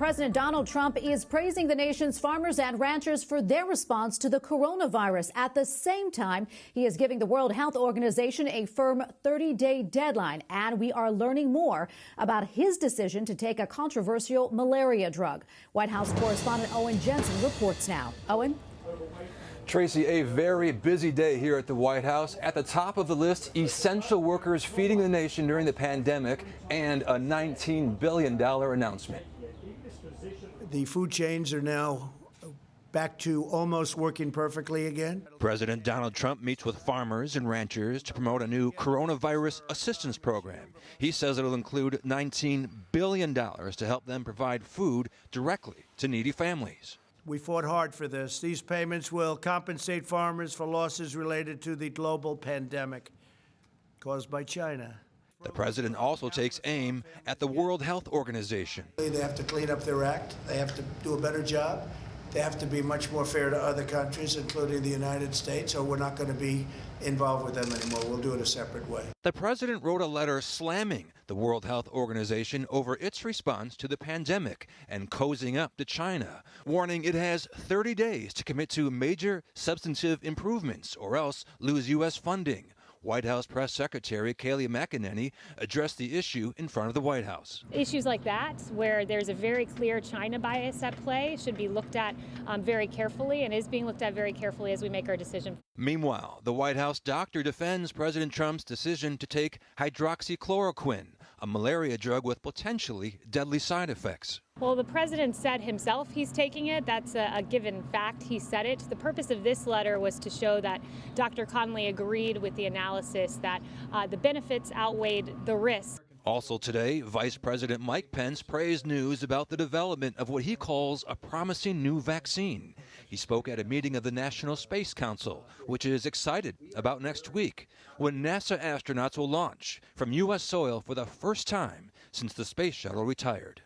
President Donald Trump is praising the nation's farmers and ranchers for their response to the coronavirus. At the same time, he is giving the World Health Organization a firm 30-day deadline. And we are learning more about his decision to take a controversial malaria drug. White House correspondent Owen Jensen reports now. Owen? Tracy, a very busy day here at the White House. At the top of the list, essential workers feeding the nation during the pandemic and a $19 billion announcement. The food chains are now back to almost working perfectly again. President Donald Trump meets with farmers and ranchers to promote a new coronavirus assistance program. He says it'll include $19 billion to help them provide food directly to needy families. We fought hard for this. These payments will compensate farmers for losses related to the global pandemic caused by China. The president also takes aim at the World Health Organization. They have to clean up their act. They have to do a better job. They have to be much more fair to other countries, including the United States, or we're not going to be involved with them anymore. We'll do it a separate way. The president wrote a letter slamming the World Health Organization over its response to the pandemic and cozying up to China, warning it has 30 days to commit to major substantive improvements or else lose U.S. funding. White House Press Secretary Kayleigh McEnany addressed the issue in front of the White House. Issues like that, where there's a very clear China bias at play, should be looked at very carefully and is being looked at very carefully as we make our decision. Meanwhile, the White House doctor defends President Trump's decision to take hydroxychloroquine, a malaria drug with potentially deadly side effects. Well, the president said himself he's taking it. That's a given fact. He said it. The purpose of this letter was to show that Dr. Connolly agreed with the analysis that the benefits outweighed the risks. Also today, Vice President Mike Pence praised news about the development of what he calls a promising new vaccine. He spoke at a meeting of the National Space Council, which is excited about next week, when NASA astronauts will launch from U.S. soil for the first time since the space shuttle retired.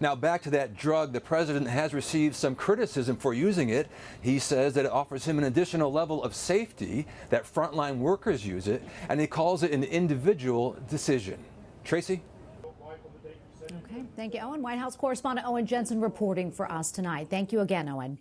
Now back to that drug. The president has received some criticism for using it. He says that it offers him an additional level of safety, that frontline workers use it, and he calls it an individual decision. Tracy? Okay, thank you, Owen. White House correspondent Owen Jensen reporting for us tonight. Thank you again, Owen.